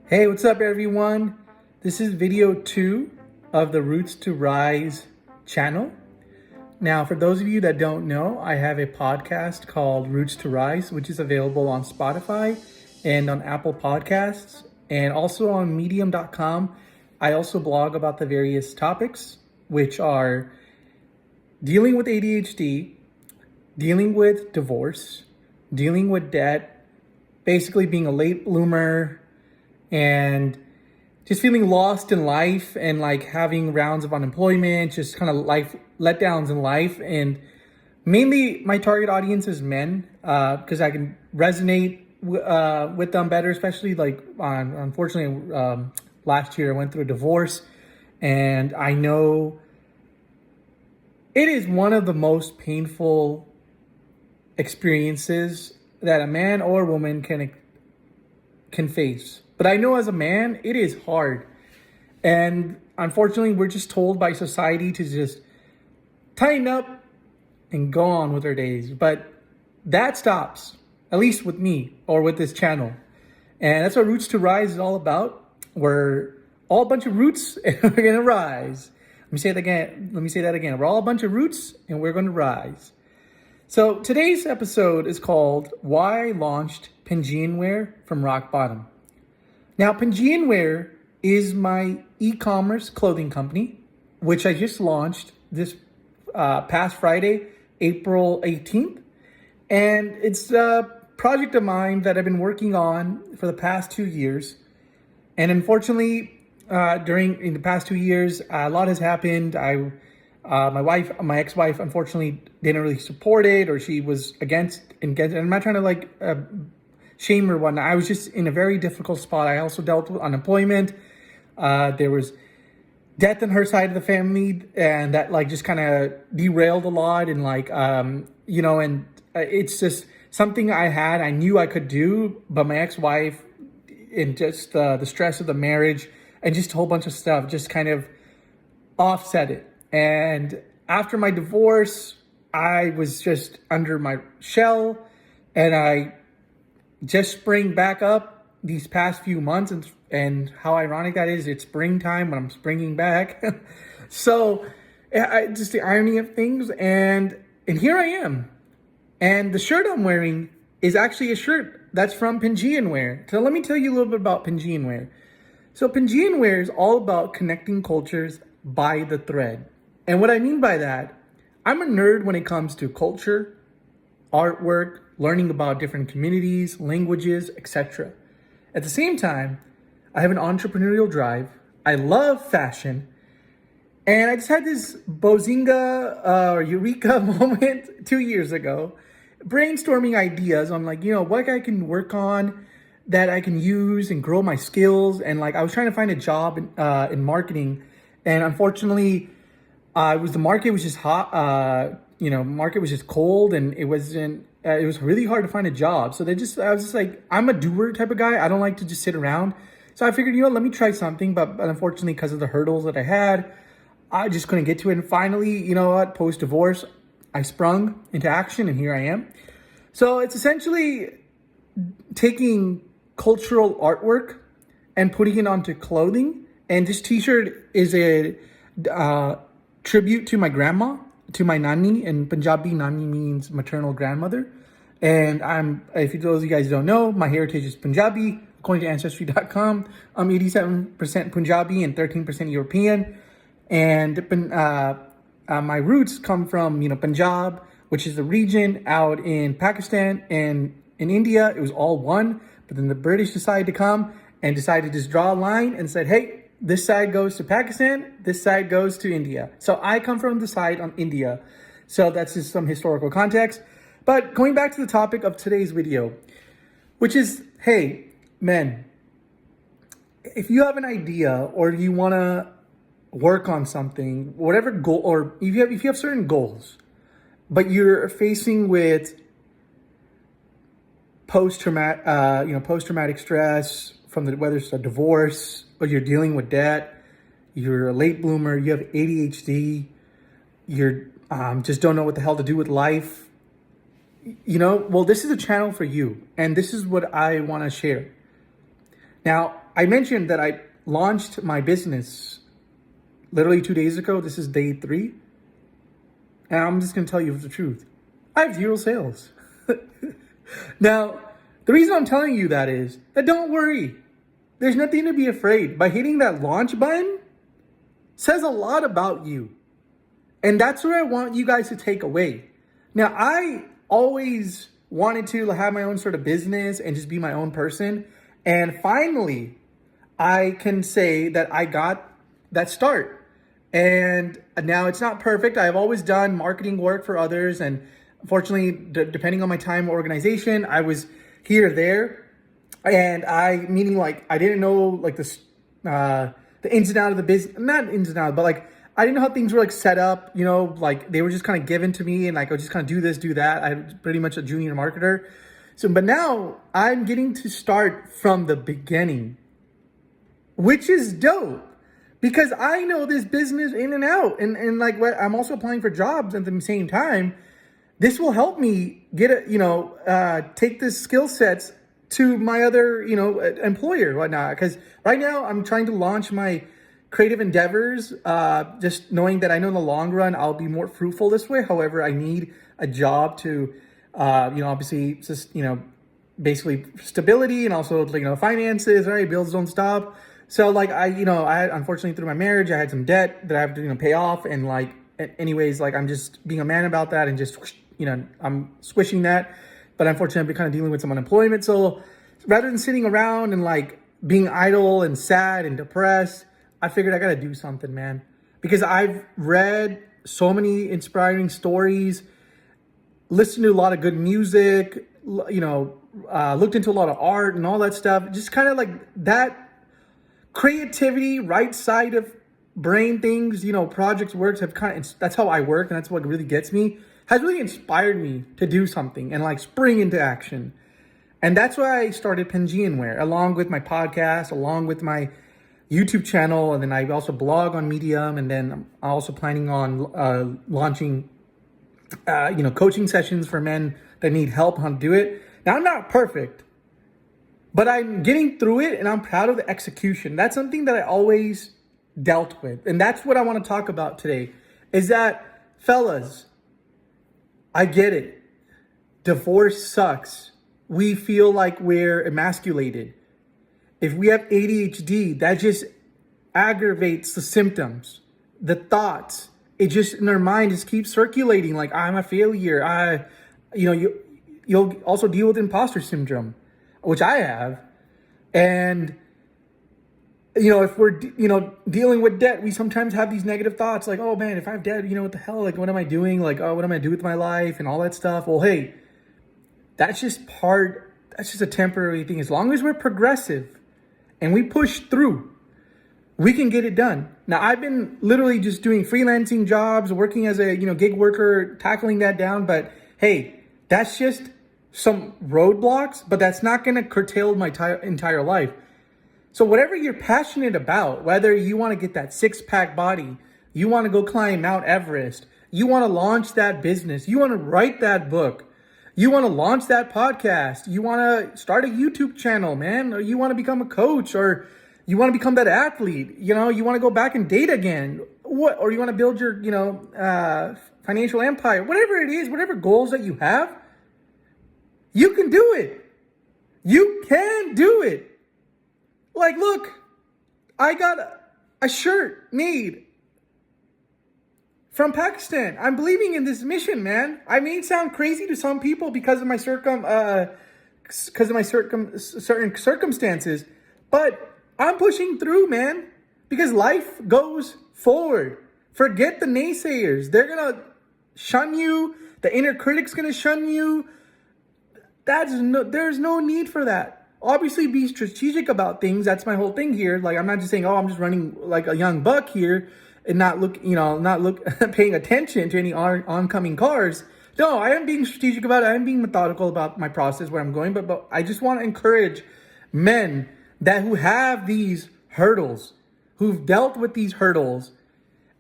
Hey, what's up everyone? This is video 2 of the Roots to Rise channel. Now, for those of you that don't know, I have a podcast called Roots to Rise, which is available on Spotify and on Apple Podcasts and also on medium.com. I also blog about the various topics, which are dealing with ADHD, dealing with divorce, dealing with debt, basically being a late bloomer, and just feeling lost in life and like having rounds of unemployment, just kind of life letdowns in life. And mainly my target audience is men because I can resonate with them better, especially like unfortunately last year I went through a divorce, and I know it is one of the most painful experiences that a man or woman can face. But I know as a man, it is hard. And unfortunately, we're just told by society to just tighten up and go on with our days. But that stops, at least with me or with this channel. And that's what Roots to Rise is all about. We're all a bunch of roots and we're going to rise. Let me say that again. We're all a bunch of roots and we're going to rise. So today's episode is called Why I Launched Pangean Wear from Rock Bottom. Now, Pangean Wear is my e-commerce clothing company, which I just launched this past Friday, April 18th. And it's a project of mine that I've been working on for the past 2 years. And unfortunately, in the past 2 years, a lot has happened. My ex-wife, unfortunately, didn't really support it, or she was against it. And I'm not trying to shame or whatnot. I was just in a very difficult spot. I also dealt with unemployment. There was death on her side of the family, and that just kind of derailed a lot. And it's just something I knew I could do, but my ex-wife and just the stress of the marriage and just a whole bunch of stuff just kind of offset it. And after my divorce, I was just under my shell, and I just sprang back up these past few months, and how ironic that is. It's springtime when I'm springing back. So just the irony of things, and here I am. And the shirt I'm wearing is actually a shirt that's from Pangean Wear. So let me tell you a little bit about Pangean Wear. So Pangean Wear is all about connecting cultures by the thread. And what I mean by that, I'm a nerd when it comes to culture, artwork, learning about different communities, languages, etc. At the same time, I have an entrepreneurial drive. I love fashion. And I just had this Bozinga or Eureka moment 2 years ago, brainstorming ideas on what I can work on that I can use and grow my skills. And I was trying to find a job in marketing. And unfortunately, the market was just hot. Market was just cold, and it was really hard to find a job. So I was just like, I'm a doer type of guy. I don't like to just sit around. So I figured, let me try something. But unfortunately, because of the hurdles that I had, I just couldn't get to it. And finally, post-divorce, I sprung into action, and here I am. So it's essentially taking cultural artwork and putting it onto clothing. And this t-shirt is a tribute to my grandma, to my nani. In Punjabi, nani means maternal grandmother. And if those of you guys don't know, my heritage is Punjabi. According to Ancestry.com, I'm 87% Punjabi and 13% European. And my roots come from, Punjab, which is the region out in Pakistan and in India. It was all one. But then the British decided to come and decided to just draw a line and said, hey, this side goes to Pakistan, this side goes to India. So I come from the side on India. So that's just some historical context. But going back to the topic of today's video, which is, hey, men, if you have an idea or you want to work on something, whatever goal, or if you have certain goals, but you're facing with post-traumatic stress from whether it's a divorce, or you're dealing with debt, you're a late bloomer, you have ADHD, you're just don't know what the hell to do with life, well, this is a channel for you, and this is what I want to share. Now, I mentioned that I launched my business literally 2 days ago. This is day 3. And I'm just going to tell you the truth. I have 0 sales. Now, the reason I'm telling you that is that don't worry. There's nothing to be afraid. By hitting that launch button says a lot about you. And that's what I want you guys to take away. Now, I always wanted to have my own sort of business and just be my own person. And finally, I can say that I got that start. And now it's not perfect. I've always done marketing work for others. And unfortunately, depending on my time or organization, I was here or there. And meaning like, I didn't know like the ins and out of the business, not ins and out, but like, I didn't know how things were like set up, you know, like they were just kind of given to me and like, I would just kind of do this, do that. I'm pretty much a junior marketer. So, but now I'm getting to start from the beginning, which is dope because I know this business in and out. And like what I'm also applying for jobs at the same time. This will help me get take the skill sets to my other, employer, whatnot. Because right now I'm trying to launch my creative endeavors, just knowing that I know in the long run, I'll be more fruitful this way. However, I need a job to, obviously just, basically stability and also, finances, right? Bills don't stop. So like, I unfortunately through my marriage, I had some debt that I have to, pay off. And like, anyways, like I'm just being a man about that and just, I'm squishing that. But unfortunately, I've been kind of dealing with some unemployment. So rather than sitting around and like being idle and sad and depressed, I figured I got to do something, man. Because I've read so many inspiring stories, listened to a lot of good music, looked into a lot of art and all that stuff. Just kind of like that creativity, right side of brain things, projects, works have that's how I work. And that's what really gets me, has really inspired me to do something and like spring into action. And that's why I started Pangean Wear, along with my podcast, along with my YouTube channel. And then I also blog on Medium. And then I'm also planning on launching, coaching sessions for men that need help on how to do it. Now, I'm not perfect, but I'm getting through it and I'm proud of the execution. That's something that I always dealt with. And that's what I want to talk about today is that, fellas, I get it. Divorce sucks. We feel like we're emasculated. If we have ADHD, that just aggravates the symptoms, the thoughts. It just in our mind just keeps circulating like I'm a failure. You'll also deal with imposter syndrome, which I have. And if we're dealing with debt, we sometimes have these negative thoughts like, oh man, if I have debt, what the hell? Like, what am I doing? Like, oh, what am I doing with my life and all that stuff? Well, hey, that's just a temporary thing. As long as we're progressive and we push through, we can get it done. Now, I've been literally just doing freelancing jobs, working as a, gig worker, tackling that down. But hey, that's just some roadblocks, but that's not going to curtail my entire life. So whatever you're passionate about, whether you want to get that 6-pack body, you want to go climb Mount Everest, you want to launch that business, you want to write that book, you want to launch that podcast, you want to start a YouTube channel, man, or you want to become a coach, or you want to become that athlete, you want to go back and date again, or you want to build your, financial empire, whatever it is, whatever goals that you have, you can do it. You can do it. Like, look, I got a shirt made from Pakistan. I'm believing in this mission, man. I may sound crazy to some people because of my certain circumstances, but I'm pushing through, man, because life goes forward. Forget the naysayers. They're going to shun you. The inner critic's going to shun you. There's no need for that. Obviously, be strategic about things. That's my whole thing here. Like, I'm not just saying, oh, I'm just running like a young buck here and not paying attention to any oncoming cars. No, I am being strategic about it. I am being methodical about my process, where I'm going. But I just want to encourage men who have these hurdles, who've dealt with these hurdles,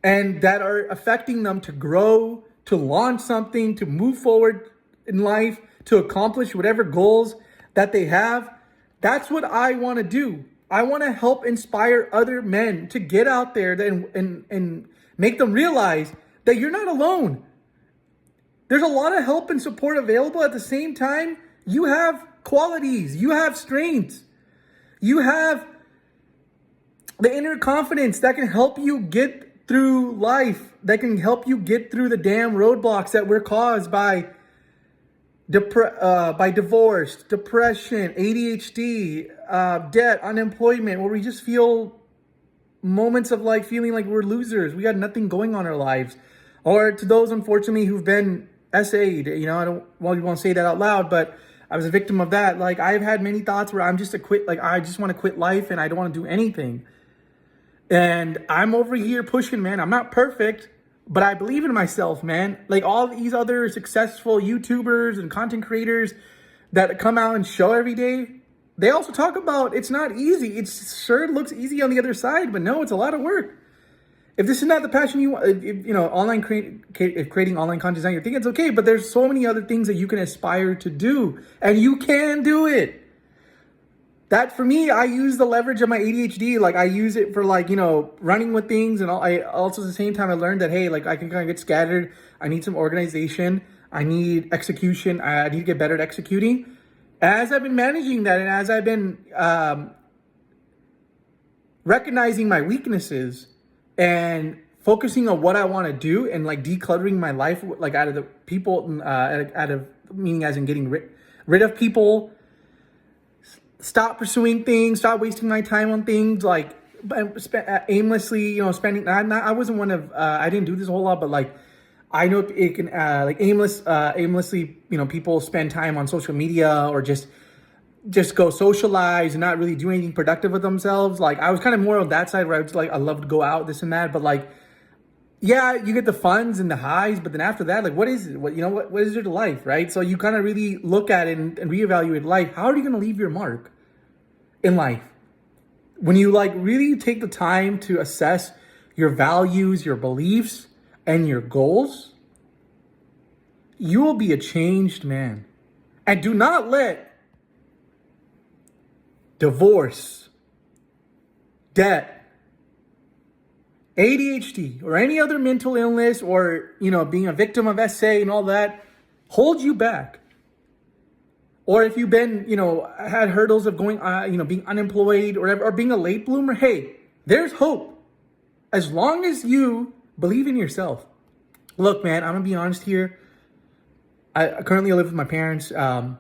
and that are affecting them to grow, to launch something, to move forward in life, to accomplish whatever goals that they have. That's what I want to do. I want to help inspire other men to get out there and make them realize that you're not alone. There's a lot of help and support available. At the same time, you have qualities, you have strengths, you have the inner confidence that can help you get through life, that can help you get through the damn roadblocks that were caused by divorce, depression, ADHD, debt, unemployment, where we just feel moments of like feeling like we're losers. We got nothing going on in our lives. Or to those, unfortunately, who've been SA'd, you know, you won't say that out loud, but I was a victim of that. Like, I've had many thoughts where I just want to quit life and I don't want to do anything. And I'm over here pushing, man. I'm not perfect, but I believe in myself, man. Like all these other successful YouTubers and content creators that come out and show every day, they also talk about it's not easy. It sure looks easy on the other side, but no, it's a lot of work. If this is not the passion you want, you know, creating online content is not your thing, it's okay. But there's so many other things that you can aspire to do, and you can do it. That for me, I use the leverage of my ADHD. Like I use it for like, you know, running with things. And I also at the same time, I learned that, hey, like I can kind of get scattered. I need some organization. I need execution. I need to get better at executing. As I've been managing that and as I've been recognizing my weaknesses and focusing on what I want to do and like decluttering my life, like out of the people, out of meaning as in getting rid of people, stop pursuing things, stop wasting my time on things like aimlessly, you know, spending. I wasn't one of, I didn't do this a whole lot, but like, I know it can, like aimlessly, you know, people spend time on social media or just go socialize and not really do anything productive with themselves. Like I was kind of more on that side where I was like, I love to go out, this and that, but like, yeah, you get the funds and the highs, but then after that, like, what is it? What is your life, right? So you kind of really look at it and reevaluate life. How are you going to leave your mark in life? When you like really take the time to assess your values, your beliefs, and your goals, you will be a changed man. And do not let divorce, debt, ADHD, or any other mental illness, or, you know, being a victim of SA and all that, hold you back. Or if you've been, you know, had hurdles of going, you know, being unemployed or being a late bloomer, hey, there's hope. As long as you believe in yourself. Look, man, I'm going to be honest here. I currently live with my parents after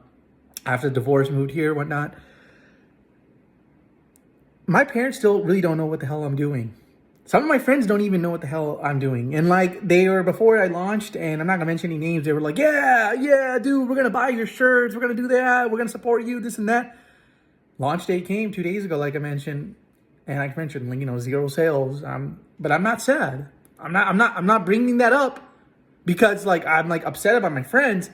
the divorce, moved here, whatnot. My parents still really don't know what the hell I'm doing. Some of my friends don't even know what the hell I'm doing. And like they were, before I launched, and I'm not going to mention any names, they were like, yeah, dude, we're going to buy your shirts. We're going to do that. We're going to support you, this and that. Launch day came 2 days ago, like I mentioned. And like I mentioned, like, you know, 0 sales. But I'm not sad. I'm not bringing that up because like I'm like upset about my friends.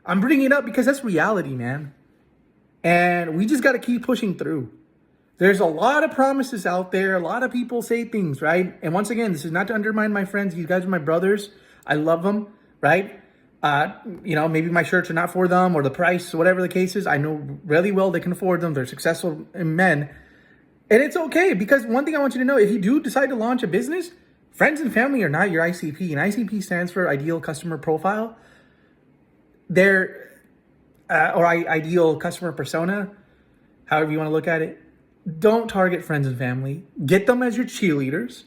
I'm bringing it up because that's reality, man. And we just got to keep pushing through. There's a lot of promises out there. A lot of people say things, right? And once again, this is not to undermine my friends. You guys are my brothers. I love them, right? You know, maybe my shirts are not for them or the price, whatever the case is. I know really well they can afford them. They're successful men. And it's okay, because one thing I want you to know, if you do decide to launch a business, friends and family are not your ICP. And ICP stands for Ideal Customer Profile. They're, or ideal customer persona, however you want to look at it. Don't target friends and family. Get them as your cheerleaders.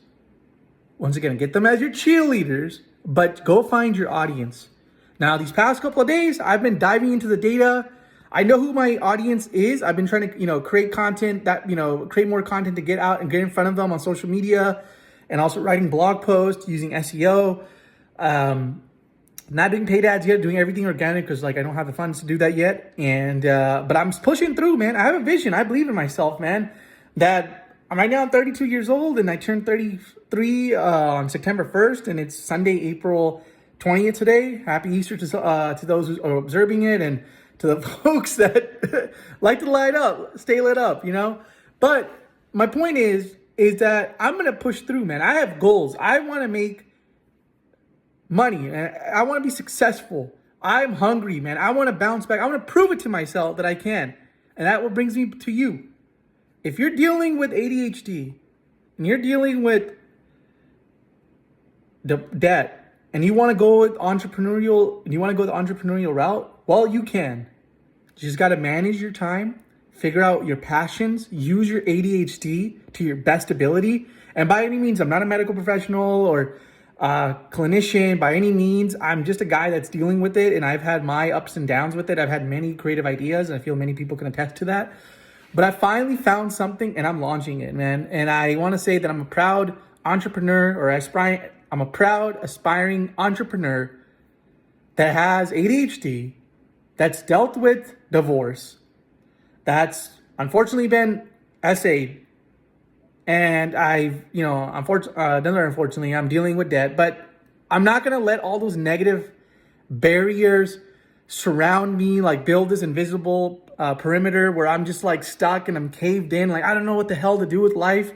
Once again, get them as your cheerleaders, but go find your audience. Now, these past couple of days, I've been diving into the data. I know who my audience is. I've been trying to, you know, create content that, you know, create more content to get out and get in front of them on social media, and also writing blog posts using SEO. Not doing paid ads yet, doing everything organic because like I don't have the funds to do that yet. And but I'm pushing through, man. I have a vision. I believe in myself, man. That right now I'm 32 years old and I turned 33 on September 1st, and it's Sunday, April 20th today. Happy Easter to those who are observing it, and to the folks that like to light up, stay lit up, you know. But my point is that I'm gonna push through, man. I have goals. I want to make money, and I want to be successful. I'm hungry, man. I want to bounce back. I want to prove it to myself that I can. And that what brings me to you. if you're dealing with ADHD and you're dealing with the debt and you want to go with the entrepreneurial route, well, you can. You just got to manage your time, figure out your passions, use your ADHD to your best ability. And by any means, I'm not a medical professional or a clinician by any means. I'm just a guy that's dealing with it, and I've had my ups and downs with it. I've had many creative ideas, and I feel many people can attest to that. But I finally found something, and I'm launching it, man. And I want to say that I'm a proud entrepreneur, I'm a proud aspiring entrepreneur that has ADHD, that's dealt with divorce, that's unfortunately been essayed, and unfortunately, I'm dealing with debt. But I'm not gonna let all those negative barriers surround me, like build this invisible perimeter where I'm just like stuck and I'm caved in, like I don't know what the hell to do with life.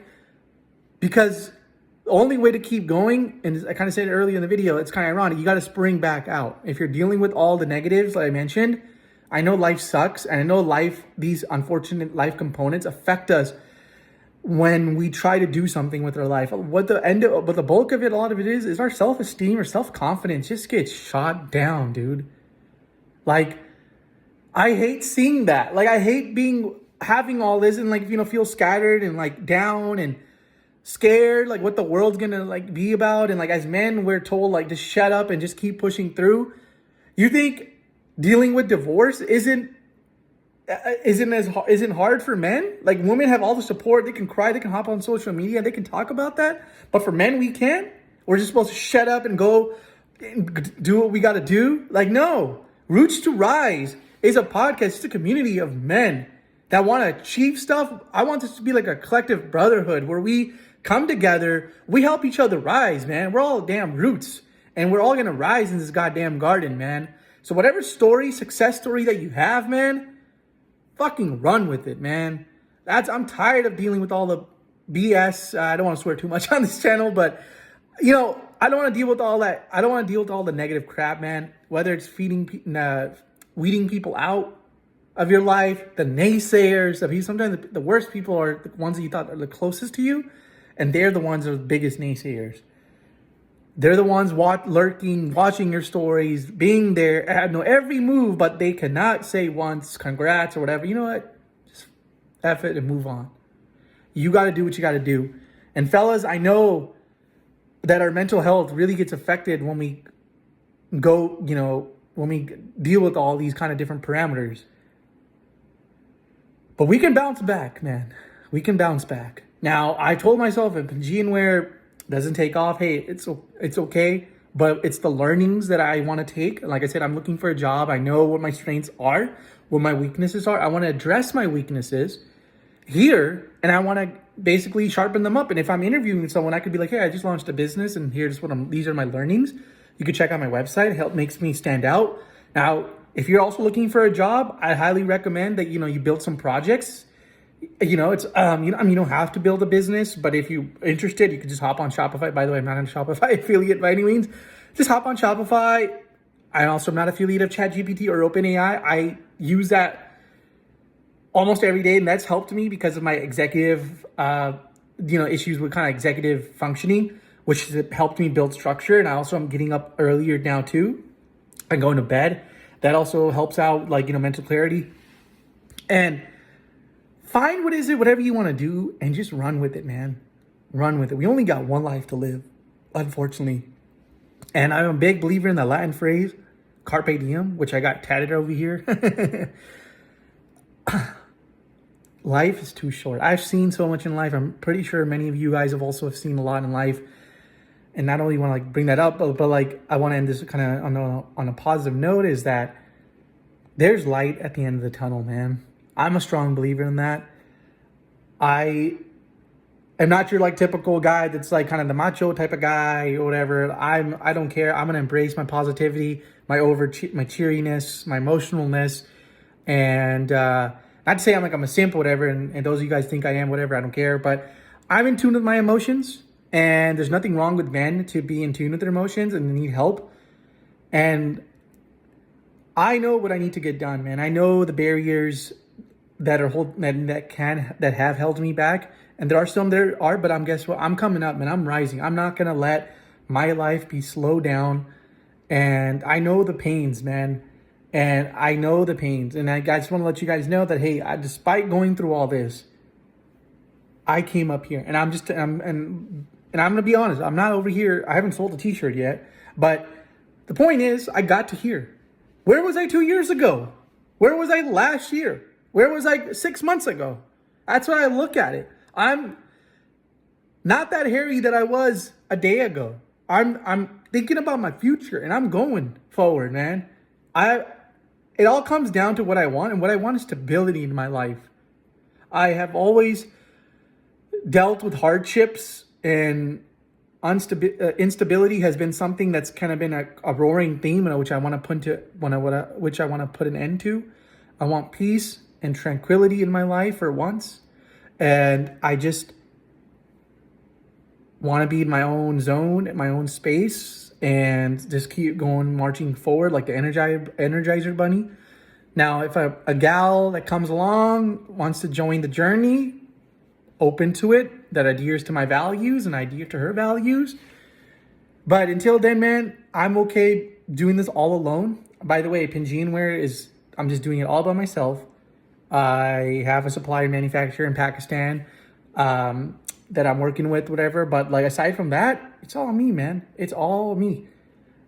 Because the only way to keep going, and I kind of said it earlier in the video, it's kind of ironic, you got to spring back out. If you're dealing with all the negatives that I mentioned, I know life sucks, and I know these unfortunate life components affect us when we try to do something with our life. But the bulk of it, a lot of it is our self-esteem or self-confidence just gets shot down, dude. Like, I hate seeing that. Like, I hate having all this and feel scattered and like down and scared, like what the world's gonna like be about. And like as men, we're told like just shut up and just keep pushing through. You think dealing with divorce isn't hard for men? Like women have all the support, they can cry, they can hop on social media, they can talk about that. But for men, we can't. We're just supposed to shut up and go and do what we got to do. Like, no. Roots to Rise is a podcast. It's a community of men that want to achieve stuff. I want this to be like a collective brotherhood where we come together, we help each other rise, man. We're all damn roots, and we're all gonna rise in this goddamn garden, man. So whatever success story that you have, man, fucking run with it, man. I'm tired of dealing with all the BS. I don't want to swear too much on this channel, but I don't want to deal with all that. I don't want to deal with all the negative crap, man. Whether it's weeding people out of your life, the naysayers. Sometimes the worst people are the ones that you thought are the closest to you, and they're the ones that are the biggest naysayers. They're the ones lurking, watching your stories, being there, know every move, but they cannot say once, congrats or whatever. You know what? Just F it and move on. You got to do what you got to do. And fellas, I know that our mental health really gets affected when we when we deal with all these kind of different parameters. But we can bounce back, man. We can bounce back. Now, I told myself if Pangean Wear doesn't take off, hey, it's okay. But it's the learnings that I want to take. Like I said, I'm looking for a job. I know what my strengths are, what my weaknesses are. I want to address my weaknesses here, and I want to basically sharpen them up. And if I'm interviewing someone, I could be like, hey, I just launched a business, and these are my learnings. You can check out my website. It makes me stand out. Now, if you're also looking for a job, I highly recommend that you build some projects. You don't have to build a business, but if you're interested, you can just hop on Shopify. By the way, I'm not a Shopify affiliate by any means. Just hop on Shopify. I also am not affiliate of ChatGPT or OpenAI. I use that almost every day, and that's helped me because of my executive, issues with kind of executive functioning, which has helped me build structure. And I also am getting up earlier now too, and going to bed. That also helps out, mental clarity. And find whatever you want to do, and just run with it, man. Run with it. We only got one life to live, unfortunately. And I'm a big believer in the Latin phrase, carpe diem, which I got tatted over here. Life is too short. I've seen so much in life. I'm pretty sure many of you guys have also seen a lot in life. And not only want to bring that up, but I want to end this kind of on a positive note, is that there's light at the end of the tunnel, man. I'm a strong believer in that. I am not your typical guy that's kind of the macho type of guy or whatever. I don't care. I'm gonna embrace my positivity, my cheeriness, my emotionalness, and not to say I'm a simp or whatever. And those of you guys think I am, whatever. I don't care. But I'm in tune with my emotions, and there's nothing wrong with men to be in tune with their emotions and they need help. And I know what I need to get done, man. I know the barriers that are that have held me back, and there are some there are. But guess what? I'm coming up, and I'm rising. I'm not gonna let my life be slowed down. And I know the pains, man. And I know the pains. And I just want to let you guys know that, hey, despite going through all this, I came up here. And I'm going to be honest. I'm not over here. I haven't sold a t-shirt yet. But the point is, I got to here. Where was I 2 years ago? Where was I last year? Where was I 6 months ago? That's why I look at it. I'm not that hairy that I was a day ago. I'm thinking about my future, and I'm going forward, man. It all comes down to what I want, and what I want is stability in my life. I have always dealt with hardships, and instability has been something that's kind of been a roaring theme, which I want to put an end to. I want peace and tranquility in my life for once, and I just want to be in my own zone, in my own space, and just keep going, marching forward like the Energizer Bunny. Now, if a gal that comes along wants to join the journey, open to it, that adheres to my values and I adhere to her values. But until then, man, I'm okay doing this all alone. By the way, Pangean Wear I'm just doing it all by myself. I have a supplier manufacturer in Pakistan that I'm working with, whatever. But like, aside from that, it's all me, man. It's all me.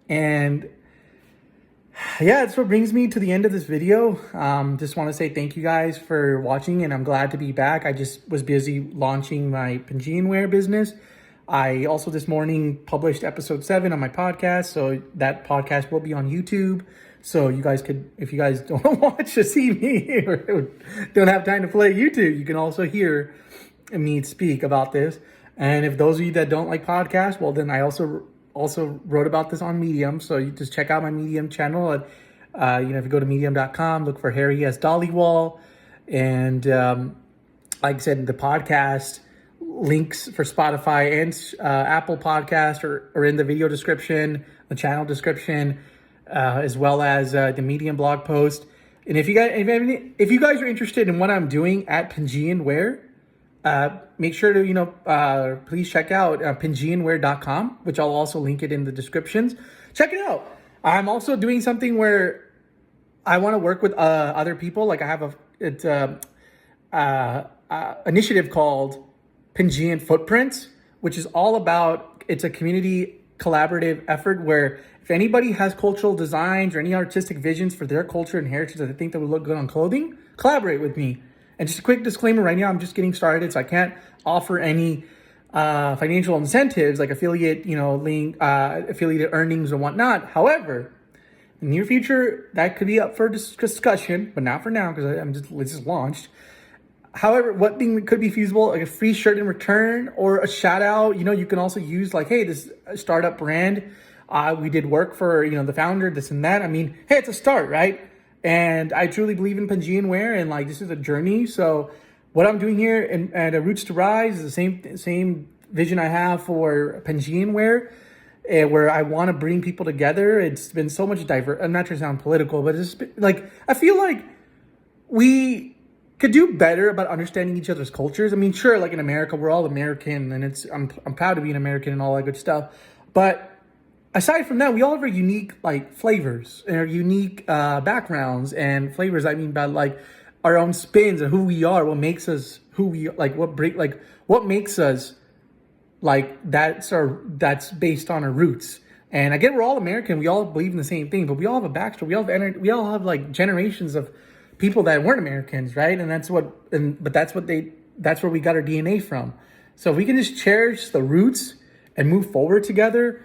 And yeah, that's what brings me to the end of this video. Just want to say thank you guys for watching, and I'm glad to be back. I just was busy launching my Pangean Wear business. I also this morning published episode 7 on my podcast, so that podcast will be on YouTube. So you guys could, if you guys don't watch to see me or don't have time to play YouTube, you can also hear me speak about this. And if those of you that don't like podcasts, well, then I also wrote about this on Medium. So you just check out my Medium channel. At, if you go to medium.com, look for Harry S. Dollywall. And like I said, the podcast links for Spotify and Apple Podcast are in the video description, the channel description, as well as the Medium blog post. And if you guys are interested in what I'm doing at Pangean Wear, make sure to, please check out pangeanwear.com, which I'll also link it in the descriptions. Check it out. I'm also doing something where I want to work with other people. Like I have initiative called Pangean Footprints, which is all about, it's a community collaborative effort where if anybody has cultural designs or any artistic visions for their culture and heritage that they think that would look good on clothing, collaborate with me. And just a quick disclaimer right now, I'm just getting started, so I can't offer any financial incentives like affiliate, affiliated earnings or whatnot. However, in the near future, that could be up for discussion, but not for now because it's just launched. However, what thing could be feasible, like a free shirt in return or a shout out, you can also use like, hey, this startup brand, we did work for, the founder, this and that. I mean, hey, it's a start, right? And I truly believe in Pangean Wear, and like this is a journey. So what I'm doing here at Roots to Rise is the same vision I have for Pangean Wear, where I want to bring people together. It's been so much diverse. I'm not trying to sound political, but it's been, like I feel like we could do better about understanding each other's cultures. I mean, sure, like in America, we're all American, and I'm proud to be an American and all that good stuff. But aside from that, we all have our unique like flavors and our unique backgrounds and flavors. I mean, by like our own spins and who we are, what makes us who we like, what makes us like that's based on our roots. And again, we're all American. We all believe in the same thing, but we all have a backstory. We all have like generations of people that weren't Americans, right? And that's where we got our DNA from. So if we can just cherish the roots and move forward together,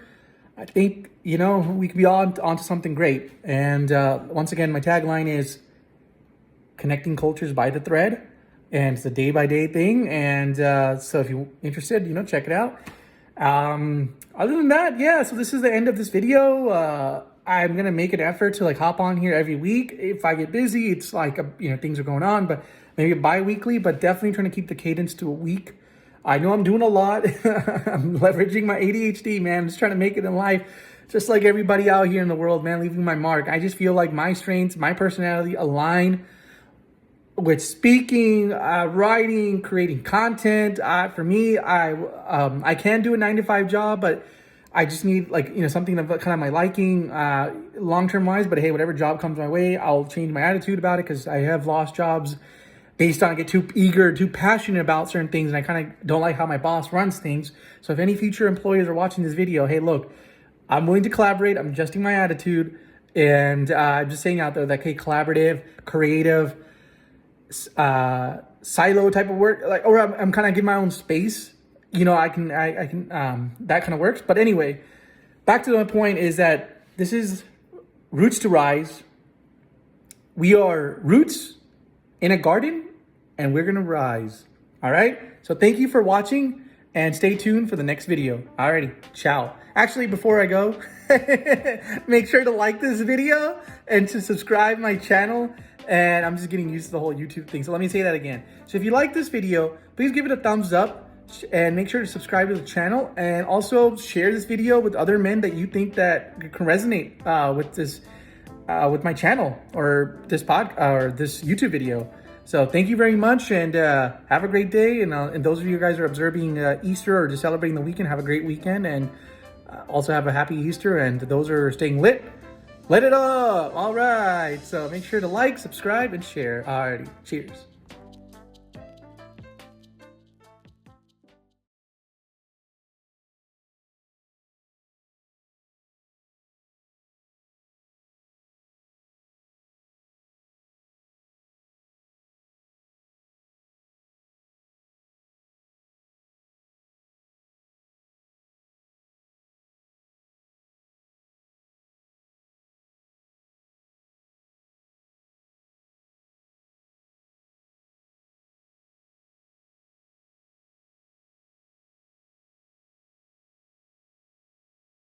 I think, we could be onto something great. And once again, my tagline is connecting cultures by the thread. And it's a day-by-day thing. And so if you're interested, check it out. Other than that, yeah, so this is the end of this video. I'm going to make an effort to like hop on here every week. If I get busy, it's like, things are going on, but maybe bi-weekly, but definitely trying to keep the cadence to a week. I know I'm doing a lot. I'm leveraging my ADHD, man. I'm just trying to make it in life. Just like everybody out here in the world, man, leaving my mark. I just feel like my strengths, my personality align with speaking, writing, creating content. For me, I can do a 9 to 5 job, but I just need something of kind of my liking, long-term wise. But hey, whatever job comes my way, I'll change my attitude about it, because I have lost jobs based on I get too eager, too passionate about certain things, and I kind of don't like how my boss runs things. So if any future employees are watching this video, hey, look, I'm willing to collaborate. I'm adjusting my attitude, and I'm just saying out there that, hey, collaborative, creative, silo type of work, or I'm kind of giving my own space. I can that kind of works. But anyway, back to the point is that this is Roots to Rise. We are roots in a garden, and we're gonna rise. All right. So thank you for watching, and stay tuned for the next video. Alrighty, ciao. Actually, before I go, make sure to like this video and to subscribe my channel. And I'm just getting used to the whole YouTube thing, so let me say that again. So if you like this video, please give it a thumbs up, and make sure to subscribe to the channel, and also share this video with other men that you think that can resonate with this, with my channel, or this or this YouTube video. So thank you very much, and have a great day. And those of you guys who are observing Easter or just celebrating the weekend, have a great weekend, and also have a happy Easter. And those who are staying lit, let it up. All right. So make sure to like, subscribe, and share. Alrighty. Cheers.